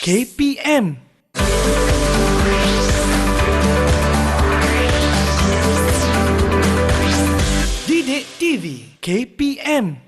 KPM. Didik TV KPM.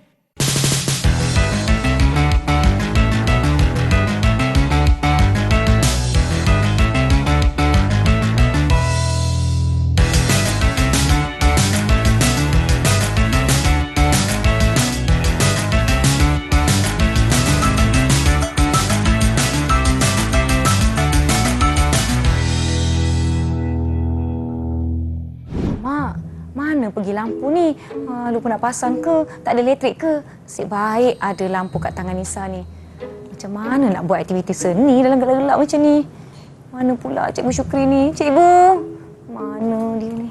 Mana pergi lampu ni? Lupa nak pasang ke? Tak ada elektrik ke? Nasib baik ada lampu kat tangan Nisa ni. Macam mana nak buat aktiviti seni dalam gelap-gelap macam ni? Mana pula Cikgu Syukri ni? Cikgu! Mana dia ni?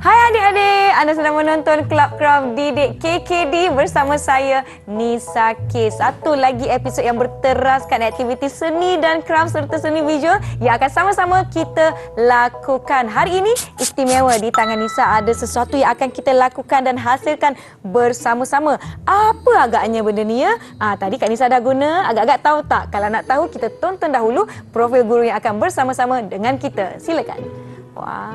Hai adik-adik. Anda sedang menonton Club Craft Didik KKD bersama saya, Nisa K. Satu lagi episod yang berteraskan aktiviti seni dan craft serta seni visual yang akan sama-sama kita lakukan. Hari ini istimewa di tangan Nisa, ada sesuatu yang akan kita lakukan dan hasilkan bersama-sama. Apa agaknya benda ni ya? Tadi Kak Nisa dah guna, agak-agak tahu tak? Kalau nak tahu, kita tonton dahulu profil guru yang akan bersama-sama dengan kita. Silakan. Wah.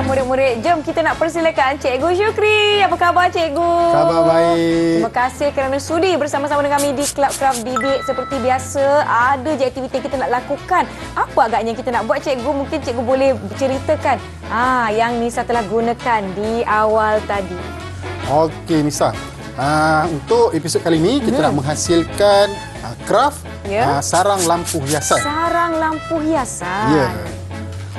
Murid-murid, jom kita nak persilakan Cikgu Syukri. Apa khabar Cikgu? Khabar baik. Terima kasih kerana sudi bersama-sama dengan kami di Club Craft Didik. Seperti biasa, ada je aktiviti kita nak lakukan. Apa agaknya kita nak buat Cikgu? Mungkin Cikgu boleh ceritakan yang Nisa telah gunakan di awal tadi. Okey Nisa. Untuk episod kali ini kita nak menghasilkan craft sarang lampu hiasan. Sarang lampu hiasan. Ya.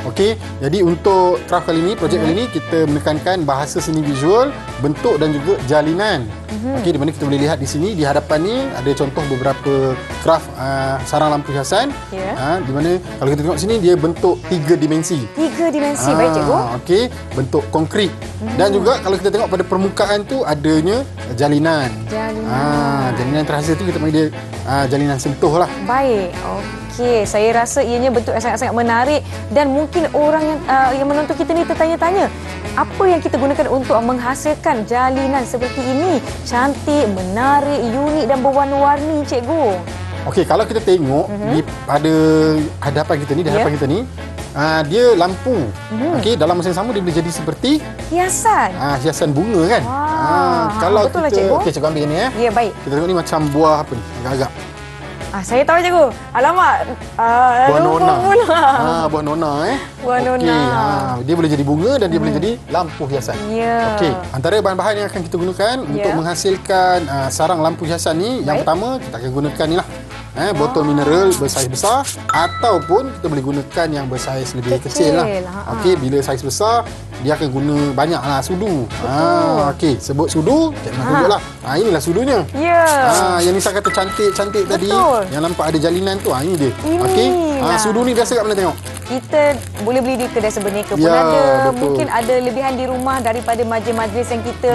Okey, jadi untuk craft kali ini, projek kali ini kita menekankan bahasa seni visual, bentuk dan juga jalinan. Okey, di mana kita boleh lihat di sini, di hadapan ni ada contoh beberapa craft sarang lampu hiasan. Di mana kalau kita tengok sini dia bentuk 3 dimensi. 3 dimensi, baik Cikgu. Okey, bentuk konkrit. Dan juga kalau kita tengok pada permukaan tu adanya jalinan. Jalinan terhasil tu kita panggil dia jalinan sentuh lah. Baik, okey. Saya rasa ianya bentuk yang sangat-sangat menarik dan mungkin orang yang menonton kita ni tertanya-tanya, apa yang kita gunakan untuk menghasilkan jalinan seperti ini? Cantik, menarik, unik dan berwarna-warni, Cikgu. Okey, kalau kita tengok pada hadapan kita ni, dia lampu. Okey, dalam masa yang sama dia boleh jadi seperti hiasan. Hiasan bunga kan? Kalau betul lah, kita Cikgu. okey, cikgu ambil ni ya. Ya, baik. Kita tengok ni macam buah apa ni? Agak-agak. Saya tahu Cikgu. Alamak. Buah nona. Buah nona Buah nona. Dia boleh jadi bunga dan dia boleh jadi lampu hiasan. Ya. Okey, antara bahan-bahan yang akan kita gunakan untuk menghasilkan sarang lampu hiasan ni, yang pertama kita akan gunakan ni lah. Botol mineral bersaiz besar ataupun kita boleh gunakan yang bersaiz lebih kecil lah. Okey, bila saiz besar dia akan guna banyaklah sudu. Okey, sebut sudu, cikgu nak tunjuklah. Inilah sudunya. Ya. Yang Nisa kata cantik-cantik tadi, yang nampak ada jalinan tu, ini dia. Okey. Sudu ni biasa kat mana tengok? Kita boleh beli di kedai sebenarnya pun ada. Betul. Mungkin ada lebihan di rumah daripada majlis-majlis yang kita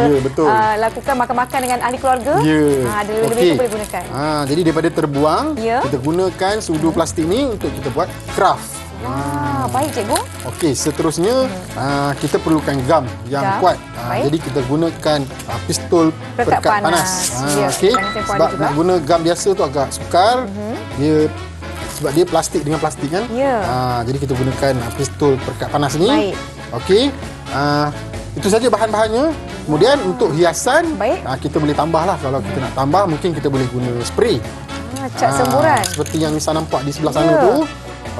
lakukan makan-makan dengan ahli keluarga. Ada lebih-lebih tu boleh gunakan. Jadi daripada terbuang, kita gunakan sudu plastik ni untuk kita buat craft. Baik Cikgu. Okey, seterusnya kita perlukan gam yang kuat. Jadi kita gunakan pistol perekat panas. Okey, sebab nak guna gam biasa tu agak sukar. Sebab dia plastik dengan plastik kan. Jadi kita gunakan pistol perekat panas ni. Baik. Okey. Itu saja bahan-bahannya. Kemudian untuk hiasan, kita boleh tambahlah. Kalau kita nak tambah, mungkin kita boleh guna spray. Cat semburan. Seperti yang Nisa nampak di sebelah sana tu.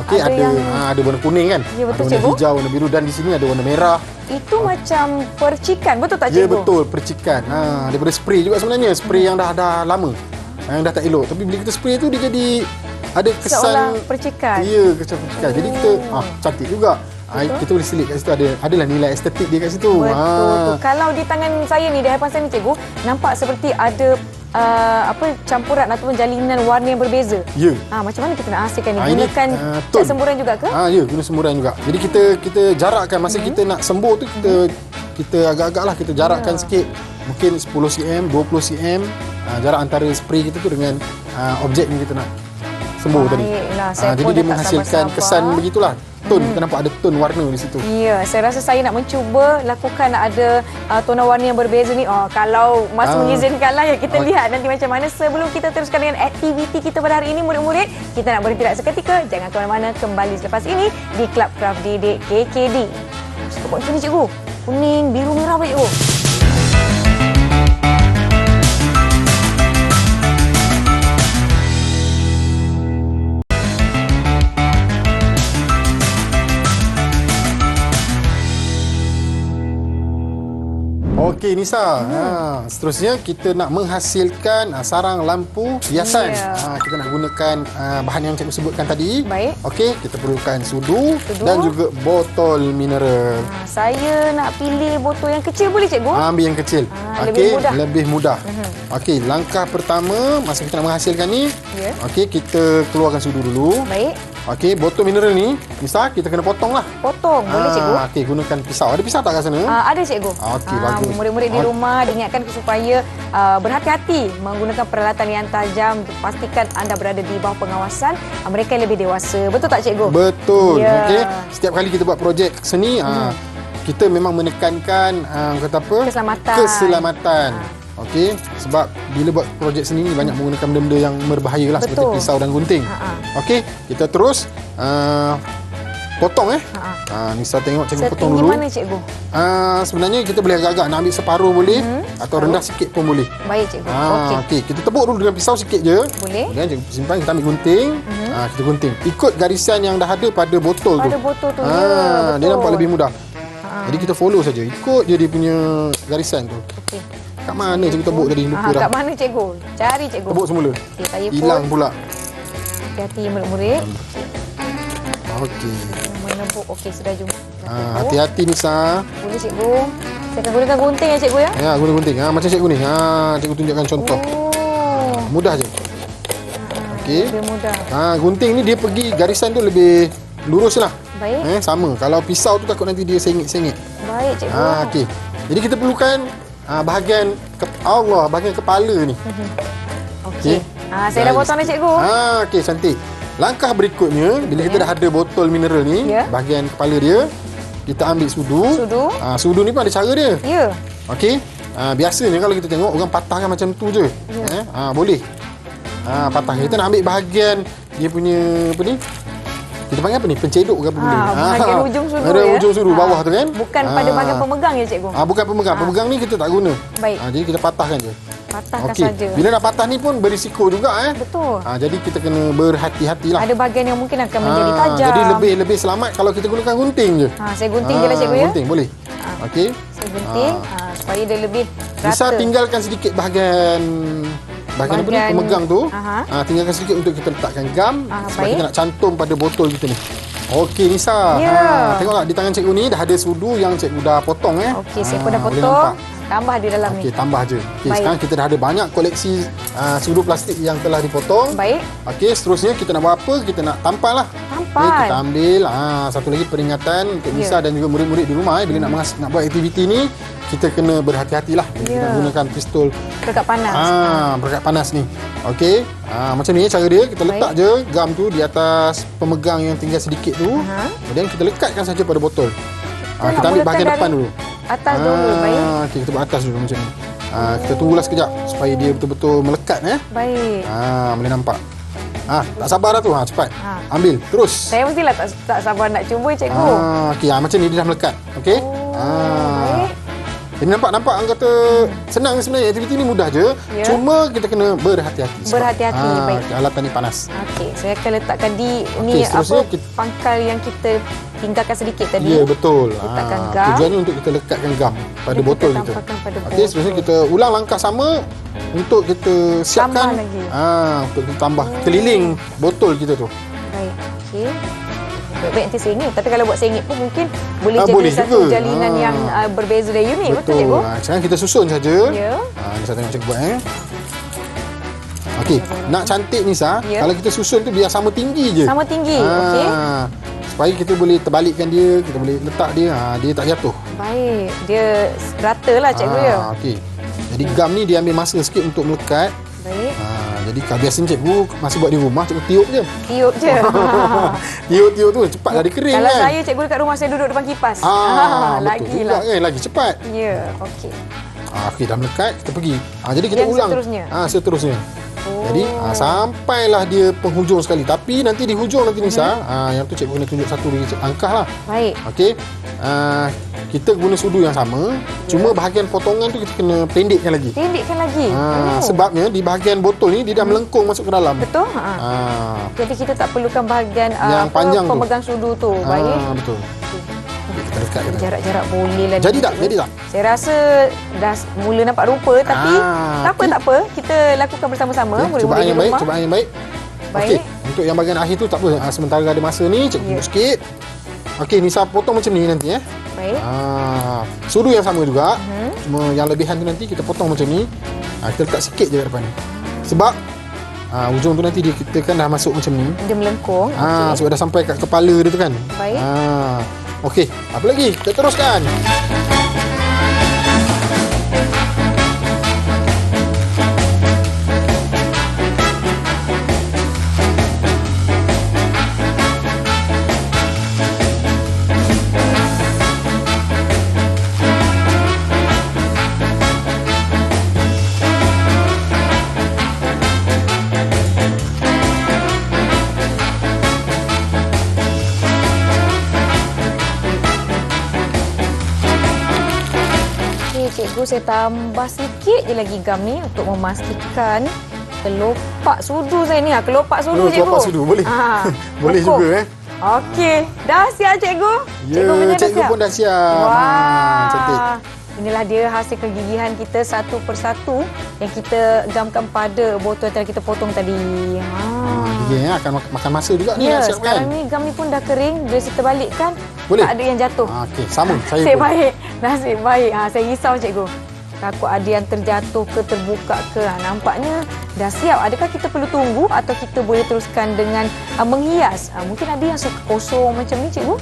Okey, ada warna kuning kan? Ya, betul, ada warna Cikgu. hijau, warna biru dan di sini ada warna merah. Itu macam percikan, betul tak Cikgu? Ya, betul, percikan. Daripada spray juga sebenarnya, spray yang dah lama. Yang dah tak elok. Tapi bila kita spray tu dia jadi ada kesan seolah percikan. Ya, kesan percikan. Jadi kita cantik juga. Kita boleh selit kat situ, adalah nilai estetik dia kat situ. Betul. Kalau di tangan saya ni, di hadapan saya ni Cikgu, nampak seperti ada campuran ataupun jalinan warna yang berbeza. Ya. Macam mana kita nak hasilkan ni? Ini, Gunakan cat tone. semburan juga ke? Ya, guna semburan juga. Jadi kita jarakkan masa kita nak sembur tu, kita agak-agak lah kita jarakkan sikit. Mungkin 10 cm, 20 cm jarak antara spray kita tu dengan objek yang kita nak sembur tadi. Baiklah, saya Jadi pun dia dah tak menghasilkan sabar-sabar. kesan begitulah. Tone, kita nampak ada tone warna di situ. Ya, saya rasa saya nak mencuba lakukan ada tona warna yang berbeza ni. Kalau Mas mengizinkan lah, ya kita lihat nanti macam mana. Sebelum kita teruskan dengan aktiviti kita pada hari ini, murid-murid, kita nak berhenti seketika. Jangan ke mana-mana, kembali selepas ini di Club Craft Didik KKD. Suka buat macam ni cikgu. Kuning, biru, merah apa cikgu? Okey Nisa, seterusnya kita nak menghasilkan sarang lampu hiasan. Kita nak gunakan bahan yang cikgu sebutkan tadi. Baik. Okey, kita perlukan sudu dan juga botol mineral. Saya nak pilih botol yang kecil boleh cikgu? Ambil yang kecil. Lebih mudah. Lebih mudah. Okey, langkah pertama masa kita nak menghasilkan ni, okey, kita keluarkan sudu dulu. Baik. Okey, botol mineral ni, Nisa, kita kena potong lah. Potong, boleh cikgu? Okey, gunakan pisau. Ada pisau tak kat sana? Ada cikgu. Okey, bagus. Murid-murid di rumah diingatkan supaya berhati-hati menggunakan peralatan yang tajam. Pastikan anda berada di bawah pengawasan mereka yang lebih dewasa. Betul tak cikgu? Betul. Ya. Okey, setiap kali kita buat projek seni, kita memang menekankan kata apa? Keselamatan. Okey, sebab bila buat projek seni ni banyak menggunakan benda-benda yang berbahaya lah, seperti pisau dan gunting. Okey, kita terus potong Nisa tengok cikgu potong dulu. Setinggi mana cikgu? Sebenarnya kita boleh agak-agak nak ambil separuh boleh atau rendah sikit pun boleh. Baik cikgu. Okey, kita tepuk dulu dengan pisau sikit je. Boleh. Kemudian cikgu simpan, kita ambil gunting. Kita gunting. Ikut garisan yang dah ada pada botol tu. Pada botol tu, ya, betul. Dia nampak lebih mudah. Jadi kita follow saja. Ikut je dia punya garisan tu. Okey. Kat mana cikgu tepuk tadi? Lupa dah. Kat mana cikgu? Cari cikgu. Tepuk semula. Okey, saya pun. Hilang pula. Hati-hati murid-murid. Okey. Menebuk. Okey, sudah jumpa. Hati-hati Nisa. Boleh cikgu. Saya akan gunakan gunting ya cikgu ya. Ya, guna gunting. Macam cikgu ni. Cikgu tunjukkan contoh. Mudah je. Okey. Lebih mudah. Gunting ni dia pergi garisan tu lebih lurus lah. Baik. Sama. Kalau pisau tu takut nanti dia sengit-sengit. Baik cikgu. Okey. Jadi kita perlukan bahagian bahagian kepala ni. Okey. Saya dah potong dah cikgu. Okey, cantik. Langkah berikutnya, bila kita dah ada botol mineral ni, bahagian kepala dia, kita ambil sudu. Sudu ni pun ada cara dia. Ya. Okey. Biasanya kalau kita tengok orang patahkan macam tu je. Boleh. Patah. Kita nak ambil bahagian dia punya apa ni? Kita panggil apa ni? Pencedok ke apa benda? Bahagian ujung sudu ada ya. Ujung sudu bawah tu kan? Bukan pada bahagian pemegang ya cikgu. Bukan pemegang. Pemegang ni kita tak guna. Baik. Jadi kita patahkan je. Patahkan Okey. saja. Bila nak patah ni pun berisiko juga Betul. Jadi kita kena berhati-hatilah. Ada bahagian yang mungkin akan menjadi tajam. Jadi lebih selamat kalau kita gunakan gunting je. Saya gunting je lah cikgu ya. Gunting boleh. Okey. Saya gunting supaya dia lebih rata. Bisa tinggalkan sedikit bahagian apa ni, pemegang tu. Tinggalkan sedikit untuk kita letakkan gam sebab kita nak cantum pada botol kita ni. Okey Nisa. Tengoklah di tangan cikgu ni dah ada sudu yang cikgu dah potong Okey, saya pun dah potong. Tambah di dalam ni. Okey, tambah je. Okey, sekarang kita dah ada banyak koleksi sudu plastik yang telah dipotong. Baik. Okey, seterusnya kita nak buat apa? Kita nak tampal lah. Tampal. Kita ambil satu lagi peringatan untuk Nisa dan juga murid-murid di rumah bila nak buat aktiviti ni, kita kena berhati-hatilah bila kita gunakan pistol perekat panas. Perekat panas ni. Okey. Macam ni cara dia, kita letak je gam tu di atas pemegang yang tinggal sedikit tu. Kemudian kita lekatkan saja pada botol. Kita ambil bahagian depan dulu. Atas dulu, baik. Okey, kita buat atas dulu macam ni. Kita tunggulah sekejap supaya dia betul-betul melekat Baik. Boleh nampak. Tak sabar dah tu. Cepat. Ambil, terus. Saya mestilah tak sabar nak cuba cikgu. Okey, macam ni dia dah melekat. Okey. Baik. Jadi nampak orang kata senang sebenarnya, aktiviti ni mudah je. Cuma kita kena berhati-hati. Berhati-hati, baik. Alatan ni panas. Okey, saya akan letakkan di ni pangkal yang kita tinggalkan sedikit tadi. Ya, betul. Letakkan gam. Tujuannya untuk kita lekatkan gam pada botol kita. Okey, seterusnya kita ulang langkah sama untuk kita siapkan untuk kita tambah keliling botol kita tu. Baik. Okey. Baik, nanti sengit. Tapi kalau buat sengit pun mungkin boleh jadi satu juga jalinan yang berbeza dan unik. Betul cikgu? Sekarang kita susun saja. Ya. Ini saya tengok cikgu buat. Okey, nak cantik Nisa, Ya. kalau kita susun tu biar sama tinggi je. Sama tinggi. Okey. Supaya kita boleh terbalikkan dia, kita boleh letak dia, dia tak jatuh. Baik. Dia rata lah cikgu ya. Okey. Jadi gam ni dia ambil masa sikit untuk melekat. Baik. Jadi kalau biasanya cikgu masa buat di rumah, cikgu tiup je. Tiup je. Tiup-tiup tu cepat dah dia kering Kalau kan. saya cikgu dekat rumah saya duduk depan kipas. Betul Lagilah. juga kan, lagi cepat. Ya, okey. Okey, dah melekat, kita pergi. Jadi kita Yang ulang. seterusnya? Seterusnya. Oh. Jadi sampailah dia penghujung sekali. Tapi nanti di hujung nanti Nisa, yang tu cikgu kena tunjuk satu langkah lah. Baik. Okey. Kita guna sudu yang sama, cuma bahagian potongan tu kita kena pendekkan lagi. Pendekkan lagi. Sebabnya di bahagian botol ni dia dah melengkung masuk ke dalam. Betul? Jadi kita tak perlukan bahagian Yang panjang tu. pemegang sudu tu. Baik. Betul. Okey, kita lekat kita. Jarak-jarak boleh lah. Jadi ni, tak? cikgu. Jadi tak? Saya rasa dah mula nampak rupa tapi tak apa. Kita lakukan bersama-sama. Okay, cubaan yang baik, cubaan yang baik. Baik. Okey, untuk yang bahagian akhir tu tak apa. Sementara ada masa ni, cikgu tunjuk sikit. Okey, Nisa potong macam ni nanti Baik. Sudu yang sama juga. Cuma yang lebihan tu nanti kita potong macam ni. Kita letak sikit je kat depan ni. Sebab ujung tu nanti kita kan dah masuk macam ni. Dia melengkung. Okey. Sebab dah sampai kat kepala dia tu kan. Baik. Okey, apa lagi? Kita teruskan. Cikgu, saya tambah sikit je lagi gam ni untuk memastikan kelopak sudu saya ni. Kelopak sudu, cikgu. Kelopak sudu, boleh. Boleh hukum. juga Okey. Dah siap, cikgu? Ya, cikgu pun dah siap. Wah. Cantik. Inilah dia hasil kegigihan kita satu persatu yang kita gamkan pada botol yang kita potong tadi. Akan makan masa juga ni Ya, nak siapkan. sekarang ni gam ni pun dah kering. Bila kita balikkan, Boleh? tak ada yang jatuh. Okey, sama. Saya Nasib pun. baik. Nasib baik. Saya risau, cikgu. Takut ada yang terjatuh ke, terbuka ke. Nampaknya dah siap. Adakah kita perlu tunggu atau kita boleh teruskan dengan menghias? Mungkin ada yang suka kosong macam ni, cikgu.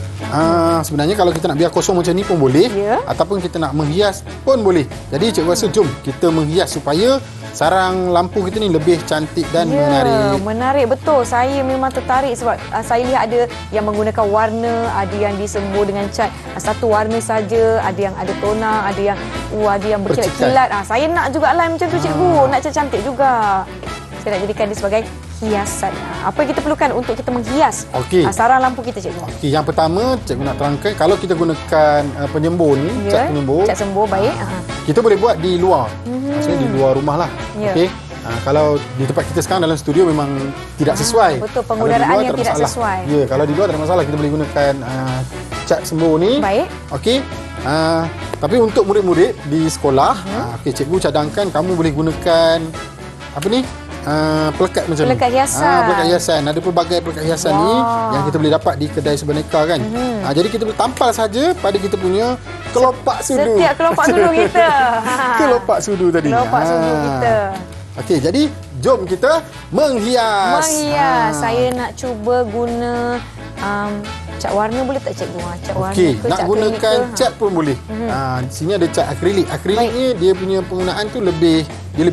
Sebenarnya kalau kita nak biar kosong macam ni pun boleh. Ya. Ataupun kita nak menghias pun boleh. Jadi cikgu rasa jom kita menghias supaya sarang lampu kita ni lebih cantik dan menarik. Menarik, betul. Saya memang tertarik sebab saya lihat ada yang menggunakan warna, ada yang disembur dengan cat satu warna saja, ada yang ada toner, ada yang berkilat-kilat. Saya nak jugalah macam tu, cikgu. Nak cantik juga. Saya nak jadikan dia sebagai hiasan. Apa yang kita perlukan untuk kita menghias sarang lampu kita, cikgu? Okey, yang pertama cikgu nak terangkan kalau kita gunakan penyembur ni, cat penyembur. Cat sembur, baik. Kita boleh buat di luar. Maksudnya di luar rumah lah. Ya. Okey. Kalau di tempat kita sekarang dalam studio memang tidak sesuai. Betul, penggunaan yang tidak masalah. sesuai. Ya, kalau di luar tak ada masalah. Kita boleh gunakan cat sembur ni. Baik. Okey. Tapi untuk murid-murid di sekolah, okey, cikgu cadangkan kamu boleh gunakan apa ni? Pelekat macam Pelekat ni. hiasan. Pelekat hiasan. Ada pelbagai pelekat hiasan ni yang kita boleh dapat di kedai sebeneka kan. Jadi kita boleh tampal saja pada kita punya kelopak sudu. Setiap kelopak sudu kita. Kelopak sudu tadi. Kelopak sudu kita. Okey, jadi jom kita menghias. Menghias. Saya nak cuba guna cat warna boleh tak, cikgu? Cat warna Okey, ke nak cat gunakan akrilik ke? cat pun boleh. Di sini ada cat akrilik. Akrilik ni dia punya penggunaan tu lebih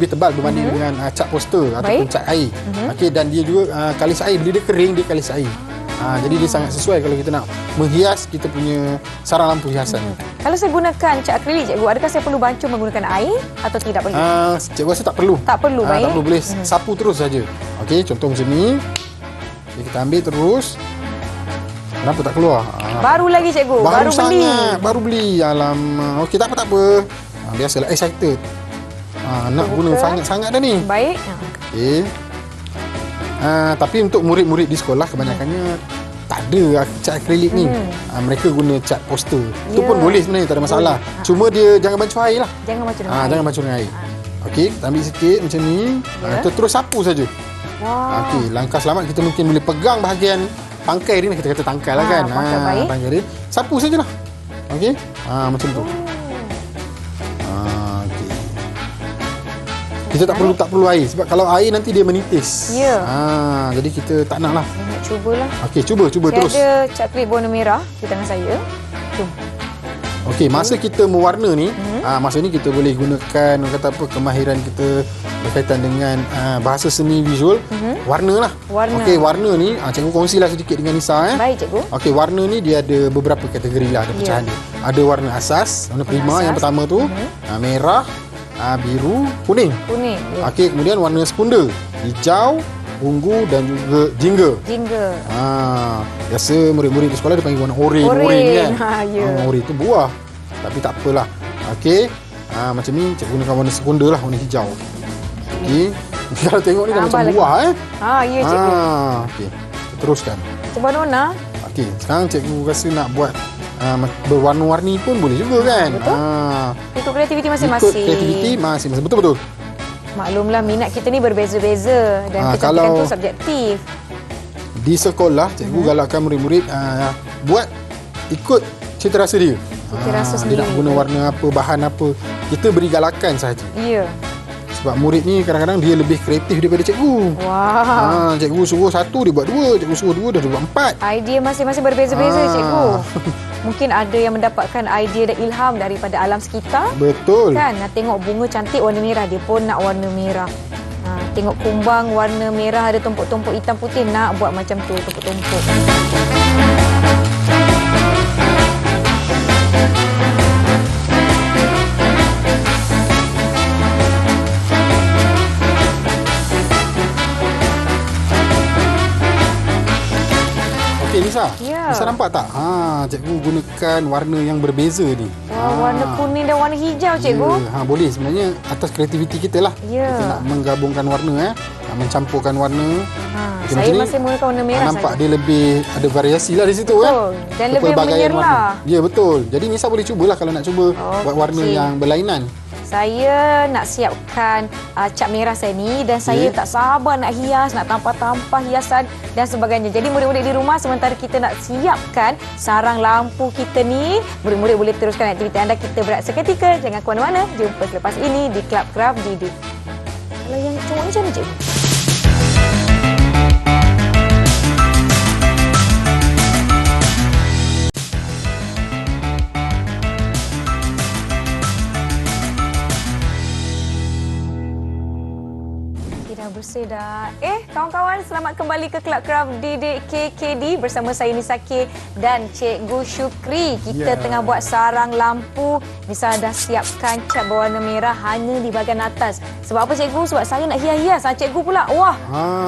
tebal berbanding dengan cat poster ataupun cat air. Okey, dan dia juga kalis air. Bila dia kering dia kalis air. Jadi dia sangat sesuai kalau kita nak menghias kita punya sarang lampu hiasan. Kalau saya gunakan cat akrilik, cikgu, adakah saya perlu bancuh menggunakan air atau tidak perlu? Cikgu rasa tak perlu. Tak perlu, baik. Tak perlu, boleh sapu terus saja. Okey, contoh macam ni. Okay, kita ambil terus. Kenapa tak keluar? Baru lagi, cikgu. Baru beli. Sangat. Baru beli. Alamak. Okey, tak apa. Biasalah excited. Nak guna sangat-sangat dah ni. Baik. Okey. Tapi untuk murid-murid di sekolah kebanyakannya tak ada cat akrilik ni. Mereka guna cat poster. Itu pun boleh sebenarnya, tak ada masalah. Cuma dia jangan bancuh air lah. Jangan bancuh dengan air. Jangan bancuh dengan air. Okey, kita ambil sikit macam ni. Kita terus sapu saja. Okey, langkah selamat kita mungkin boleh pegang bahagian tangkai ni, kita kata tangkai lah kan. Tangkai baik. Tangkai dia. Sapu sajalah. Okey. Macam tu. Okey. Kita tak perlu air sebab kalau air nanti dia menitis. Ya. Jadi kita tak nak lah. Nak cubalah. Okey, cuba Saya terus. ada cakrit berwarna merah di tangan saya. Jom. Okey, masa kita mewarna ni, masa ni kita boleh gunakan orang kata apa kemahiran kita berkaitan dengan bahasa seni visual, warna lah. Warna. Okey, warna ni cikgu kongsilah sedikit dengan Nisa Baik, cikgu. Okey, warna ni dia ada beberapa kategori lah, ada pecahan dia. Ada warna asas, warna prima asas. yang pertama tu, merah, biru, kuning. Kuning. Ya. Okey, kemudian warna sekunda, hijau, ungu dan juga jingga. Jingga. Biasa murid-murid di sekolah dia panggil warna oren kan. Ya. Oren tu buah. Tapi tak apalah. Okey. Macam ni cikgu gunakan warna sekunda lah, warna hijau. Okey. Kalau tengok ni dah macam lagi. buah Ya, cikgu. Okey. Kita teruskan. Cuba warna. Okey, sekarang cikgu rasa nak buat berwarna-warni pun boleh juga kan. Betul. Ikut kreativiti Ikut masing-masing. kreativiti masing-masing. Betul-betul. Maklumlah minat kita ni berbeza-beza dan kecantikan kalau- tu subjektif. Di sekolah cikgu galakkan murid-murid buat ikut cita rasa dia. Cita rasa Dia nak sendiri. guna warna apa, bahan apa. Kita beri galakan sahaja. Ya. Sebab murid ni kadang-kadang dia lebih kreatif daripada cikgu. Wah. Cikgu suruh satu dia buat dua, cikgu suruh dua dia buat empat. Idea masing-masing berbeza-beza, cikgu. Mungkin ada yang mendapatkan idea dan ilham daripada alam sekitar. Betul. Kan, tengok bunga cantik warna merah, dia pun nak warna merah. Tengok kumbang warna merah ada tumpuk-tumpuk hitam putih, nak buat macam tu, tumpuk-tumpuk. Okey Nisa. Ya. Nisa nampak tak? Cikgu gunakan warna yang berbeza ni. Warna kuning dan warna hijau, cikgu. Ya, boleh sebenarnya atas kreativiti kita lah. Ya. Kita nak menggabungkan warna mencampurkan warna. Okey, Saya macam ni, masih menggunakan warna merah nampak saja. dia lebih ada variasi lah di situ Betul. Dan lebih Kepelbagaian menyerlah. warna. Ya betul. Jadi Nisa boleh cubalah kalau nak cuba buat warna Okey. yang berlainan. Saya nak siapkan cat merah saya ni dan saya tak sabar nak hias, nak tampah-tampah hiasan dan sebagainya. Jadi murid-murid di rumah sementara kita nak siapkan sarang lampu kita ni, murid-murid boleh teruskan aktiviti anda. Kita berehat seketika. Jangan ke mana-mana. Jumpa selepas ini di Club Craft Didik. Kalau yang cowok ni macam mana, cikgu? Bersih dah. Kawan-kawan, selamat kembali ke Club Craft Didik KKD bersama saya Nisa K dan Cikgu Syukri. Kita tengah buat sarang lampu. Nisa dah siapkan cat berwarna merah hanya di bahagian atas. Sebab apa, cikgu? Sebab saya nak hias-hias. Cikgu pula, wah,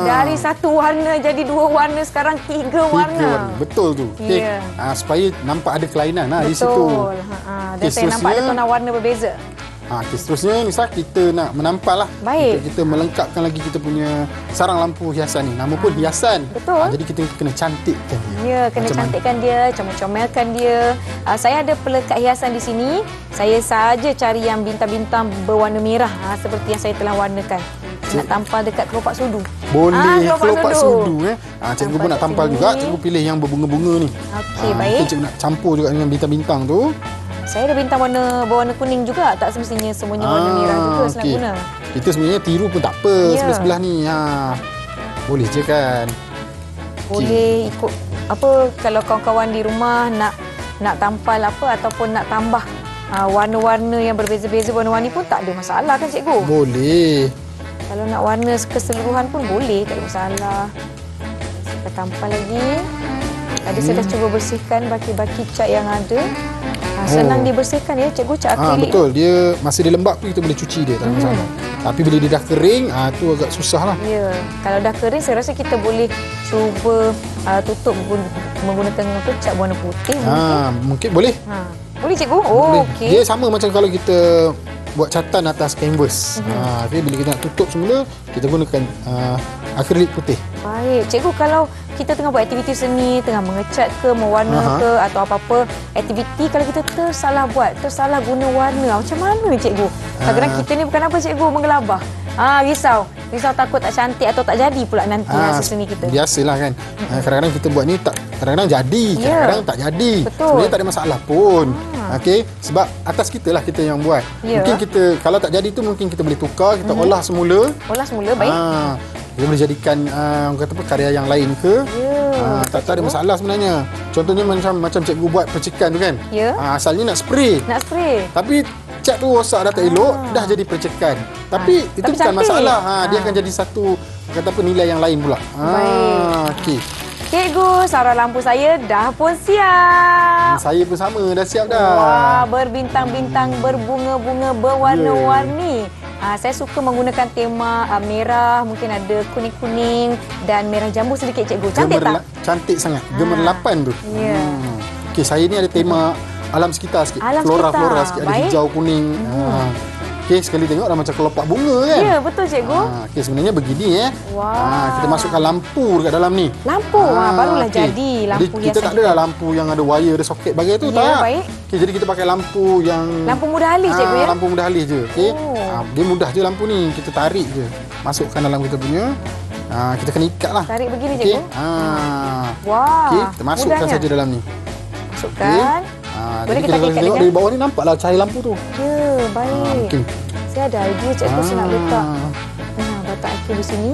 dari satu warna jadi dua warna, sekarang tiga warna. Betul tu. Ya. Supaya nampak ada kelainan di situ. Betul. Dan saya nampak ada tona warna berbeza. Seterusnya Nisa, kita nak menampal lah. Baik. Kita melengkapkan lagi kita punya sarang lampu hiasan ni. Nama pun hiasan. Betul. Jadi kita kena cantikkan dia. Ya, kena Macam cantikkan dia, comel-comelkan dia. Saya ada pelekat hiasan di sini. Saya saja cari yang bintang-bintang berwarna merah seperti yang saya telah warnakan. Nak tampal dekat kelopak sudu. Boleh kelopak sudu. Cikgu pun nak tampal sini. juga. Cikgu pilih yang berbunga-bunga ni. Okey, baik. Cikgu nak campur juga dengan bintang-bintang tu. Saya ada bintang berwarna kuning juga. Tak semestinya semuanya warna merah juga saya nak guna. Kita sebenarnya tiru pun tak apa sebelah-sebelah ni. Boleh je kan? Boleh ikut apa kalau kawan-kawan di rumah nak tampal apa ataupun nak tambah warna-warna yang berbeza-beza warna-warni pun tak ada masalah kan, cikgu? Boleh. Kalau nak warna keseluruhan pun boleh, tak ada masalah. Kita tampal lagi. Tadi saya dah cuba bersihkan baki-baki cat yang ada. Senang dibersihkan ya, cikgu, cat akrilik. Betul. Dia masa dia lembap tu kita boleh cuci dia, tak ada masalah. Tapi bila dia dah kering, tu agak susah lah. Ya, kalau dah kering saya rasa kita boleh cuba tutup menggunakan cat warna putih mungkin. Mungkin boleh. Boleh, cikgu? Boleh. Okey. Dia sama macam kalau kita buat catatan atas kanvas. Okay, bila kita nak tutup semula, kita gunakan akrilik putih. Baik, cikgu, kalau kita tengah buat aktiviti seni, tengah mengecat ke, mewarna ke atau apa-apa aktiviti, kalau kita tersalah guna warna, macam mana, cikgu? Kadang-kadang kita ni bukan apa, cikgu, menggelabah. Risau Risau takut tak cantik atau tak jadi pula nanti hasil seni kita. Biasalah kan. Kadang-kadang kita buat ni tak, kadang-kadang jadi, kadang-kadang tak jadi. Betul. Sebenarnya tak ada masalah pun. Okey, sebab atas kita lah kita yang buat. Mungkin kita kalau tak jadi tu mungkin kita boleh tukar, kita olah semula. Olah semula, baik. Kita boleh jadikan orang kata apa, karya yang lain ke. Tak ada masalah sebenarnya. Contohnya macam cikgu buat percikan tu kan. Asalnya nak spray. Nak spray. Tapi cat tu rosak dah tak elok, dah jadi percikan. Tapi itu bukan cantik. masalah. Dia akan jadi satu kata apa, nilai yang lain pula. Baik. Okey. Cikgu, sarah lampu saya dah pun siap. Saya pun sama, dah siap dah. Wah, berbintang-bintang, berbunga-bunga, berwarna-warni. Saya suka menggunakan tema merah, mungkin ada kuning-kuning dan merah jambu sedikit, cikgu. Cantik tak? Cantik sangat. Gemerlapan tu. Ya. Okey, saya ni ada tema alam sekitar sikit. Alam Flora-flora sekitar. sikit. Ada Baik. hijau, kuning. Okey, sekali tengok dah macam kelopak bunga kan? Ya, betul, cikgu. Okey, sebenarnya begini Wah. kita masukkan lampu dekat dalam ni. Lampu, barulah okey. jadi lampu Jadi kita hiasan tak ada lampu yang ada wire, ada soket bagai tu, Ya, tak. baik. Okey, jadi kita pakai lampu yang Lampu mudah alih, cikgu ya. lampu mudah alih je. Okey. Oh. Dia mudah je lampu ni. Kita tarik je. Masukkan dalam kita punya. Kita kena ikat lah. Tarik begini, Okey. cikgu. Okey, Wah, kita masukkan mudahnya. saja dalam ni. Masukkan. Jadi Boleh kita kalau ikat tengok dengan? dari bawah ni nampaklah cahaya lampu tu. Ya, baik. Okey. Saya ada idea, cikgu. Saya nak letak batak akil di sini.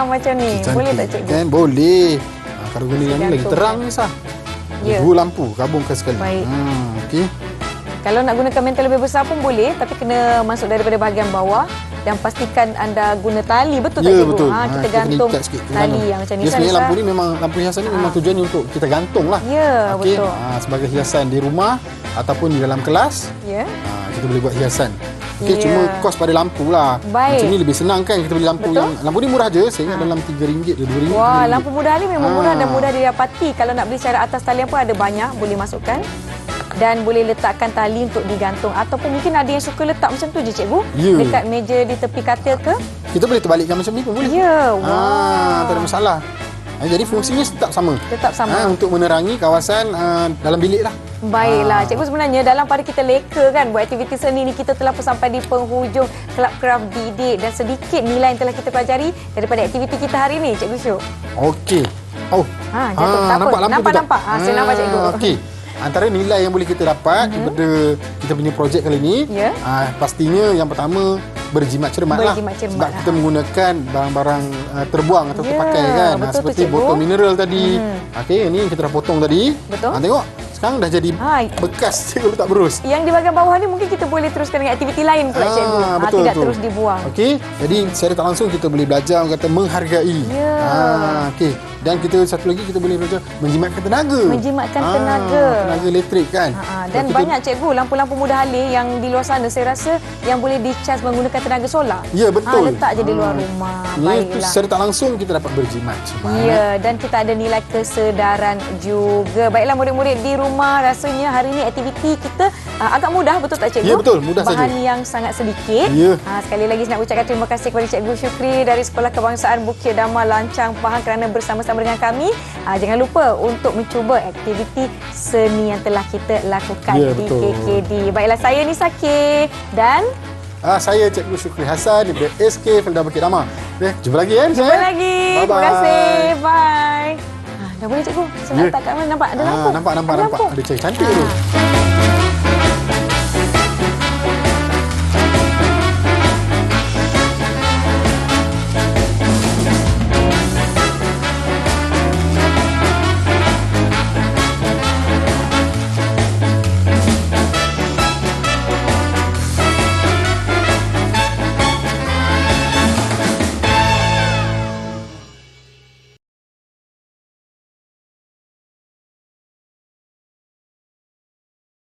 Macam ni. Cantik. Boleh tak, cikgu? Kan? Boleh. Kalau guna yang ni lagi Gantung. terang ni sah. Ya. Dua lampu gabungkan sekali. Baik. Okey. Kalau nak gunakan mental lebih besar pun boleh, tapi kena masuk daripada bahagian bawah dan pastikan anda guna tali. Betul tak, Ya, cikgu? betul. Kita kena gantung ikat sikit. tali yang macam ni. Ya, sebenarnya Nisa. lampu ni memang, lampu hiasan ni memang tujuannya untuk kita gantung lah. Ya, Okey. betul. Sebagai hiasan di rumah ataupun di dalam kelas, Ya. kita boleh buat hiasan. Okey, Ya. cuma kos pada lampu lah. Baik. Macam ni lebih senang kan kita beli lampu Betul. yang lampu ni murah je. Saya ingat dalam RM3 ke RM2. Wah, lampu mudah alih memang murah dan Ah. mudah didapati. Kalau nak beli secara atas talian pun ada banyak, boleh masukkan. Dan boleh letakkan tali untuk digantung. Ataupun mungkin ada yang suka letak macam tu je, cikgu. Ya. Dekat meja di tepi katil ke? Kita boleh terbalikkan macam ni pun boleh. Ya, wow. Tak ada masalah. Jadi fungsinya tetap sama. Tetap sama. Untuk menerangi kawasan dalam bilik lah. Baiklah, cikgu, sebenarnya dalam pada kita leka kan buat aktiviti seni ni, kita telah pun sampai di penghujung Kelab Kraft Didik dan sedikit nilai yang telah kita pelajari daripada aktiviti kita hari ini, cikgu Syuk. Okey. Oh. Jatuh. Tak apa. lampu tu tak? Nampak. Saya nampak, cikgu. Okey. Antara nilai yang boleh kita dapat daripada kita punya projek kali ni, Ya. pastinya yang pertama berjimat cermat lah. Berjimat cermat, Sebab kita menggunakan barang-barang terbuang atau Ya, terpakai kan. betul tu, Seperti cikgu. botol mineral tadi. Okey, ini kita dah potong tadi. Betul. Tengok, sekarang dah jadi bekas cikgu letak berus. Yang di bahagian bawah ni mungkin kita boleh teruskan dengan aktiviti lain pula, cikgu. Betul, Tidak betul. terus dibuang. Okey, jadi secara tak langsung kita boleh belajar orang kata menghargai. Ya. Okey. Dan kita satu lagi kita boleh belajar menjimatkan tenaga. Menjimatkan tenaga. Tenaga elektrik kan. Dan banyak, cikgu, lampu-lampu mudah alih yang di luar sana saya rasa yang boleh di-charge menggunakan tenaga solar. Ya, betul. Letak je di luar rumah. Ini tu Baiklah. secara tak langsung kita dapat berjimat. Ya, dan kita ada nilai kesedaran juga. Baiklah, murid-murid di rumah, rasanya hari ini aktiviti kita agak mudah, betul tak, cikgu? Ya, betul. Mudah Bahan saja. yang sangat sedikit. Ya. Sekali lagi saya nak ucapkan terima kasih kepada Cikgu Syukri dari Sekolah Kebangsaan Bukit Damai Lancang Pahang kerana bersama-sama dengan kami. Jangan lupa untuk mencuba aktiviti seni yang telah kita lakukan Ya, di betul. KKD. Baiklah, saya Nisa K dan Saya Cikgu Syukri Hassan daripada SK Felda Bukit Damai. Jumpa lagi kan? jumpa lagi. Bye-bye. Terima kasih. Bye. Dah boleh, cikgu. Saya nak letak kat mana? Nampak ada lampu. Nampak. Ada lampu. Ada cahaya cantik tu.